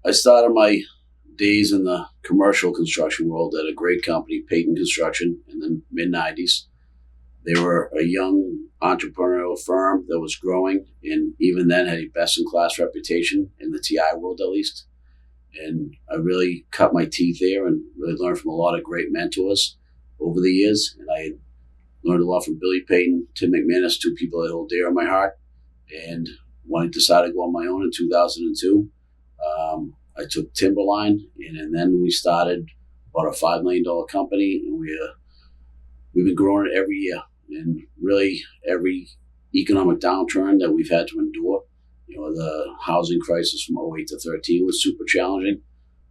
I started my days in the commercial construction world at a great company, Peyton Construction, in the mid-90s. They were a young entrepreneurial firm that was growing, and even then had a best-in-class reputation in the TI world, at least. And I really cut my teeth there and really learned from a lot of great mentors over the years. And I learned a lot from Billy Payton, Tim McManus, two people that hold dear in my heart. And when I decided to go on my own in 2002, I took Timberline, and then we started about a $5 million company, and we've been growing it every year. And really, every economic downturn that we've had to endure, the housing crisis from 08 to 13 was super challenging.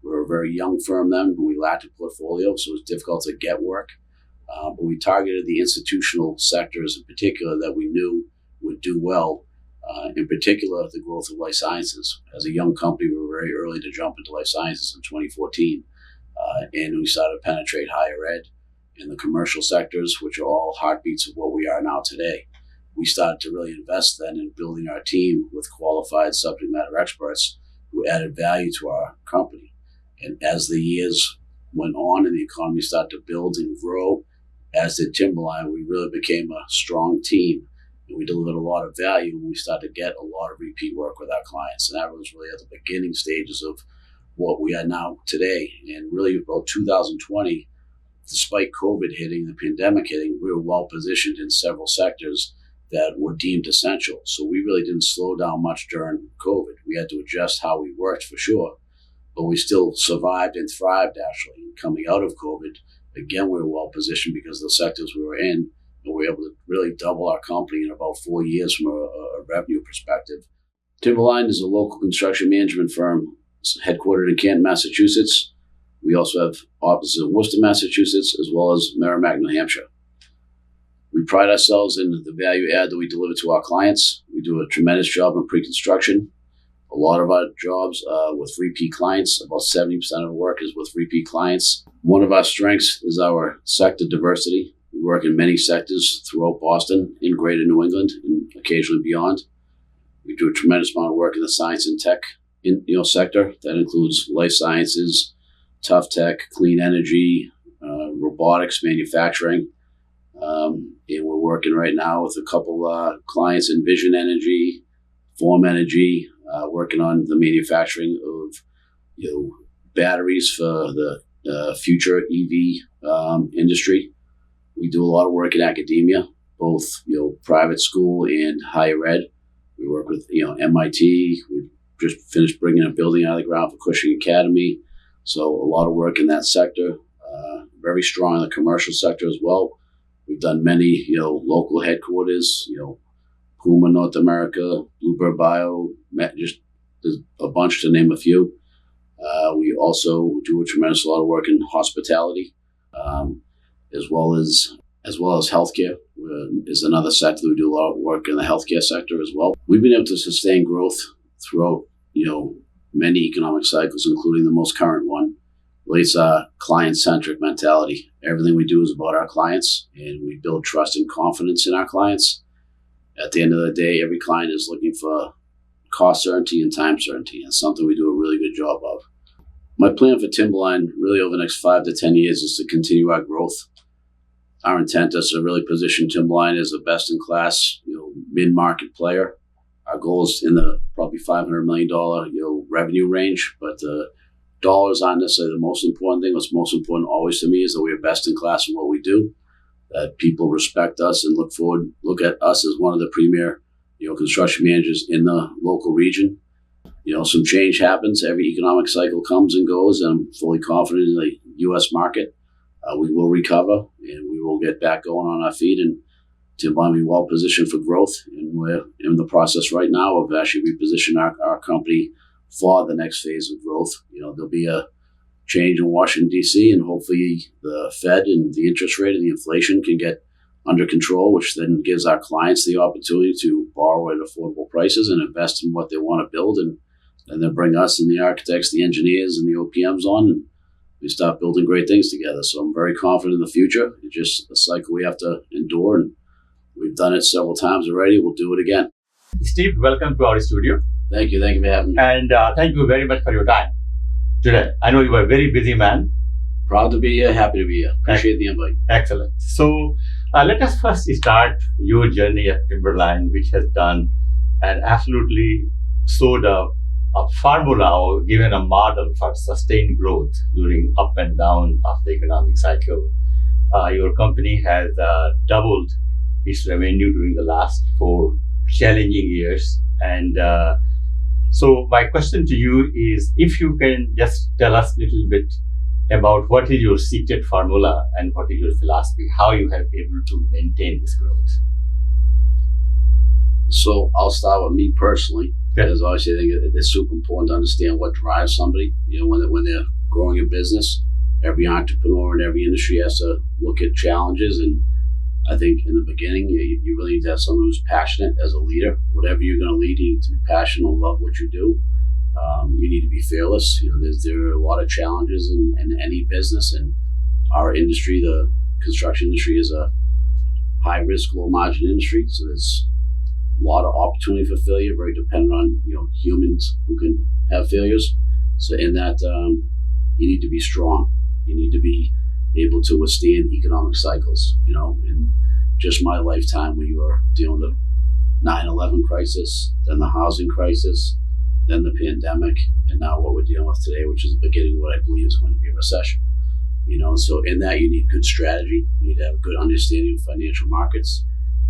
We were a very young firm then, but we lacked a portfolio, so it was difficult to get work. But we targeted the institutional sectors in particular that we knew would do well. In particular, the growth of life sciences. As a young company, we were very early to jump into life sciences in 2014, and we started to penetrate higher ed in the commercial sectors, which are all heartbeats of what we are now today. We started to really invest then in building our team with qualified subject matter experts who added value to our company. And as the years went on and the economy started to build and grow, as did Timberline, we really became a strong team. And we delivered a lot of value, and we started to get a lot of repeat work with our clients. And that was really at the beginning stages of what we are now today. And really about 2020, despite COVID hitting, the pandemic hitting, we were well positioned in several sectors that were deemed essential. So we really didn't slow down much during COVID. We had to adjust how we worked for sure, but we still survived and thrived actually. Coming out of COVID, again, we were well positioned because of the sectors we were in. And we were able to really double our company in about 4 years from a revenue perspective. Timberline is a local construction management firm headquartered in Canton, Massachusetts. We also have offices in Worcester, Massachusetts, as well as Merrimack, New Hampshire. We pride ourselves in the value add that we deliver to our clients. We do a tremendous job in pre-construction. A lot of our jobs with repeat clients, about 70% of the work is with repeat clients. One of our strengths is our sector diversity. We work in many sectors throughout Boston, in greater New England, and occasionally beyond. We do a tremendous amount of work in the science and tech sector. That includes life sciences, tough tech, clean energy, robotics, manufacturing. And we're working right now with a couple clients in vision energy, form energy, working on the manufacturing of batteries for the future EV industry. We do a lot of work in academia, both private school and higher ed. We work with MIT. We just finished bringing a building out of the ground for Cushing Academy, so a lot of work in that sector. Very strong in the commercial sector as well. We've done many local headquarters, Puma North America, Bluebird Bio, just there's a bunch to name a few. We also do a tremendous lot of work in hospitality. As well as healthcare is another sector. We do a lot of work in the healthcare sector as well. We've been able to sustain growth throughout, many economic cycles, including the most current one. Really, it's a client-centric mentality. Everything we do is about our clients, and we build trust and confidence in our clients. At the end of the day, every client is looking for cost certainty and time certainty, and something we do a really good job of. My plan for Timberline, really over the next 5 to 10 years, is to continue our growth. Our intent is to really position Timberline as a best-in-class, mid-market player. Our goal is in the probably $500 million, revenue range, but dollars aren't necessarily the most important thing. What's most important always to me is that we are best-in-class in what we do, that people respect us and look at us as one of the premier, construction managers in the local region. Some change happens. Every economic cycle comes and goes, and I'm fully confident in the U.S. market. We will recover, and we will get back going on our feet, and Timberline will be well positioned for growth. And we're in the process right now of actually repositioning our company for the next phase of growth. There'll be a change in Washington, D.C., and hopefully the Fed and the interest rate and the inflation can get under control, which then gives our clients the opportunity to borrow at affordable prices and invest in what they want to build. And then bring us and the architects, the engineers, and the OPMs on, and we start building great things together. So I'm very confident in the future. It's just a cycle we have to endure, and we've done it several times already. We'll do it again. Steve, welcome to our studio. Thank you. Thank you for having me. And thank you very much for your time. today. I know you are a very busy man. Proud to be here. Happy to be here. Appreciate the invite. Excellent. So let us first start your journey at Timberline, which has done and absolutely showed a formula or given a model for sustained growth during up and down of the economic cycle. Your company has doubled its revenue during the last 4 challenging years. And so my question to you is, if you can just tell us a little bit about what is your secret formula and what is your philosophy, how you have been able to maintain this growth. So I'll start with me personally, because obviously I think it's super important to understand what drives somebody. When they're growing a business, every entrepreneur in every industry has to look at challenges. And I think in the beginning, you really need to have someone who's passionate as a leader. Whatever you're going to lead, you need to be passionate and love what you do. You need to be fearless. There are a lot of challenges in any business. And our industry, the construction industry, is a high risk, low margin industry. So there's a lot of opportunity for failure, very dependent on humans who can have failures. So in that, you need to be strong. You need to be able to withstand economic cycles. In just my lifetime, we were dealing with the 9/11 crisis, then the housing crisis, then the pandemic, and now what we're dealing with today, which is the beginning of what I believe is going to be a recession. So in that, you need good strategy. You need to have a good understanding of financial markets.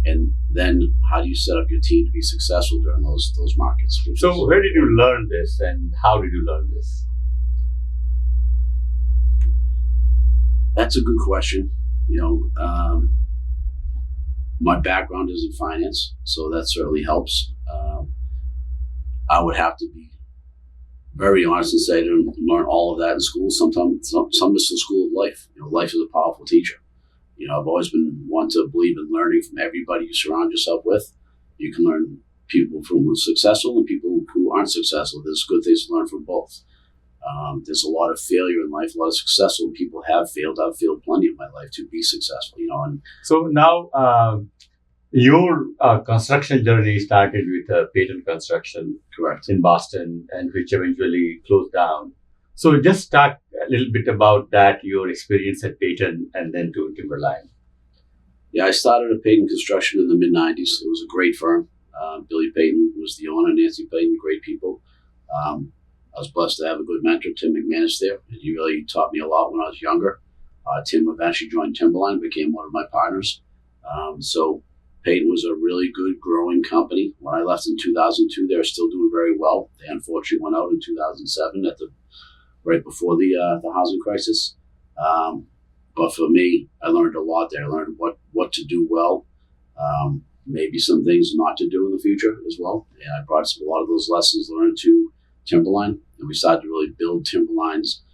And then how do you set up your team to be successful during those markets? So where did you learn this and how did you learn this? That's a good question. My background is in finance, so that certainly helps. I would have to be very honest and say I didn't learn all of that in school. Sometimes some is the school of life. Life is a powerful teacher. I've always been one to believe in learning from everybody you surround yourself with. You can learn people from who are successful and people who aren't successful. There's good things to learn from both. There's a lot of failure in life, a lot of successful people have failed. I've failed plenty in my life to be successful, And so now your construction journey started with Peyton Construction, correct, in Boston, and which eventually closed down. So just talk a little bit about that, your experience at Peyton and then to Timberline. Yeah, I started at Peyton Construction in the mid-'90s. It was a great firm. Billy Peyton was the owner, Nancy Peyton, great people. I was blessed to have a good mentor, Tim McManus, there. And he really taught me a lot when I was younger. Tim eventually joined Timberline, became one of my partners. So Peyton was a really good growing company. When I left in 2002, they were still doing very well. They unfortunately went out in 2007 right before the housing crisis. But for me, I learned a lot there. I learned what to do well, maybe some things not to do in the future as well. And I brought a lot of those lessons learned to Timberline, and we started to really build Timberline's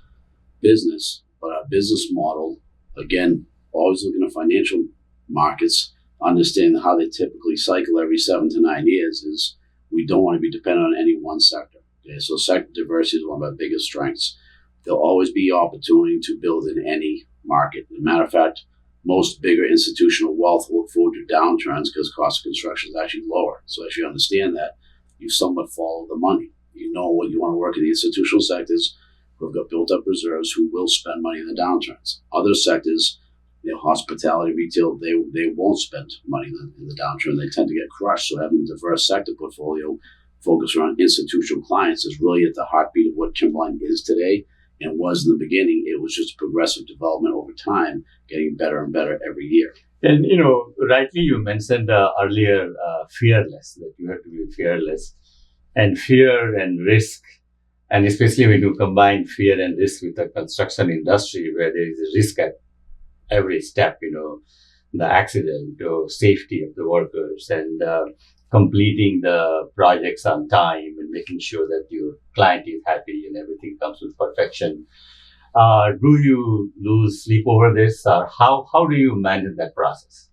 business. But our business model, again, always looking at financial markets, understanding how they typically cycle every 7 to 9 years, is we don't want to be dependent on any one sector. Okay? So sector diversity is one of our biggest strengths. There'll always be opportunity to build in any market. As a matter of fact, most bigger institutional wealth will look forward to downturns because cost of construction is actually lower. So as you understand that, you somewhat follow the money. You know what you want to work in the institutional sectors who have got built up reserves who will spend money in the downturns. Other sectors, hospitality, retail, they won't spend money in the downturn. They tend to get crushed. So having a diverse sector portfolio focused around institutional clients is really at the heartbeat of what Timberline is today and was in the beginning. It was just progressive development over time, getting better and better every year. And, rightly you mentioned earlier fearless, that you have to be fearless. And fear and risk, and especially when you combine fear and risk with the construction industry where there is a risk at every step, the accident or safety of the workers and completing the projects on time and making sure that your client is happy and everything comes with perfection. Do you lose sleep over this, or how do you manage that process?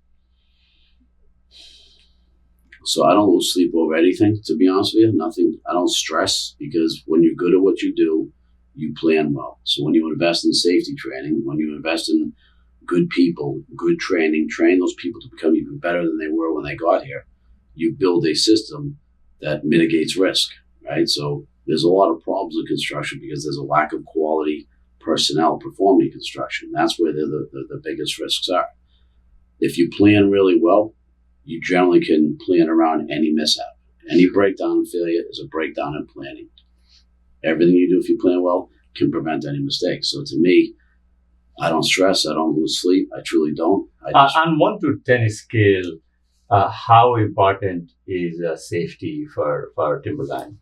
So I don't lose sleep over anything, to be honest with you. Nothing. I don't stress, because when you're good at what you do, you plan well. So when you invest in safety training, when you invest in good people, good training, train those people to become even better than they were when they got here, you build a system that mitigates risk, right? So there's a lot of problems in construction because there's a lack of quality personnel performing construction. That's where the biggest risks are. If you plan really well, you generally can plan around any mishap. Any breakdown and failure is a breakdown in planning. Everything you do, if you plan well, can prevent any mistakes. So to me, I don't stress. I don't lose sleep. I truly don't. On 1 to 10 scale, how important is safety for Timberline?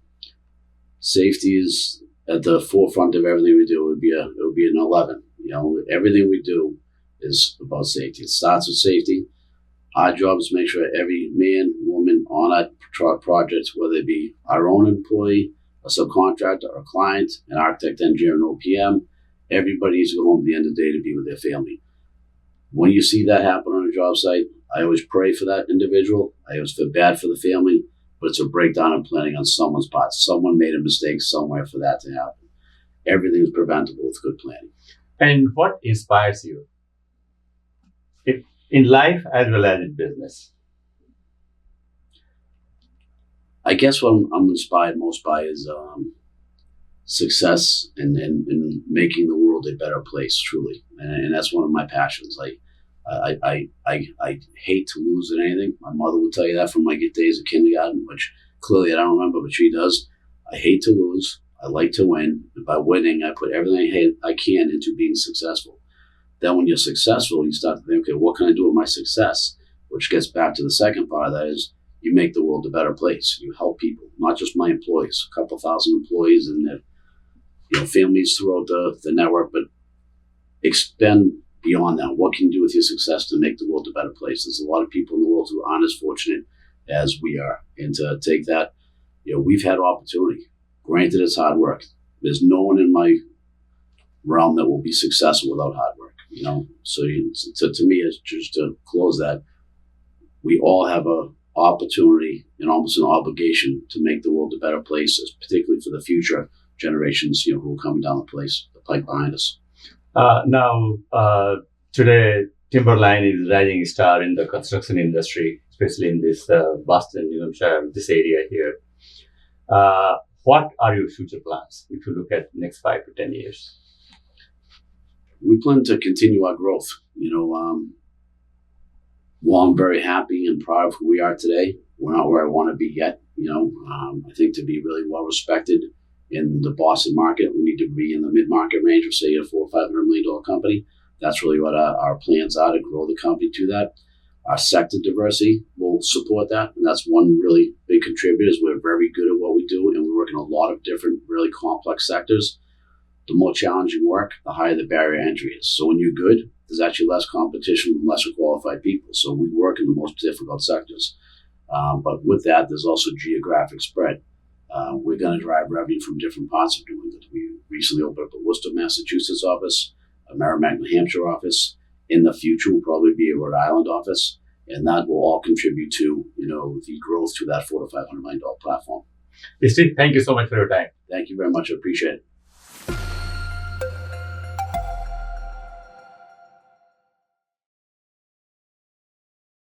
Safety is at the forefront of everything we do. It would be an 11. Everything we do is about safety. It starts with safety. Our job is to make sure every man, woman on our project, whether it be our own employee, a subcontractor, a client, an architect, engineer, and OPM, everybody needs to go home at the end of the day to be with their family. When you see that happen on a job site, I always pray for that individual. I always feel bad for the family, but it's a breakdown in planning on someone's part. Someone made a mistake somewhere for that to happen. Everything is preventable with good planning. And what inspires you? In life as well as in business? I guess what I'm inspired most by is success and making the world a better place, truly. And that's one of my passions. I hate to lose in anything. My mother would tell you that from my days of kindergarten, which clearly I don't remember, but she does. I hate to lose. I like to win. And by winning, I put everything I can into being successful. Then when you're successful, you start to think, okay, what can I do with my success? Which gets back to the second part of that is you make the world a better place. You help people, not just my employees, a couple thousand employees and their families throughout the network, but expand beyond that. What can you do with your success to make the world a better place? There's a lot of people in the world who aren't as fortunate as we are. And to take that, we've had opportunity. Granted, it's hard work. There's no one in my realm that will be successful without hard work. So to me, it's just to close that, we all have a opportunity and almost an obligation to make the world a better place, particularly for the future generations, who are coming down the pipe behind us. Today, Timberline is rising star in the construction industry, especially in this Boston, New Hampshire, this area here. What are your future plans if you look at next 5 to 10 years? We plan to continue our growth. While I'm very happy and proud of who we are today, we're not where I want to be yet. I think to be really well respected in the Boston market, we need to be in the mid-market range of, say, a $400 or $500 million company. That's really what our plans are, to grow the company to that. Our sector diversity will support that, and that's one really big contributor. Is we're very good at what we do, and we work in a lot of different, really complex sectors. The more challenging work, the higher the barrier to entry is. So when you're good, there's actually less competition with lesser qualified people. So we work in the most difficult sectors. But with that, there's also geographic spread. We're going to drive revenue from different parts of New England. We recently opened up a Worcester, Massachusetts office, a Merrimack, New Hampshire office. In the future, will probably be a Rhode Island office. And that will all contribute to, the growth to that $400 to $500 million platform. Steve, thank you so much for your time. Thank you very much. I appreciate it.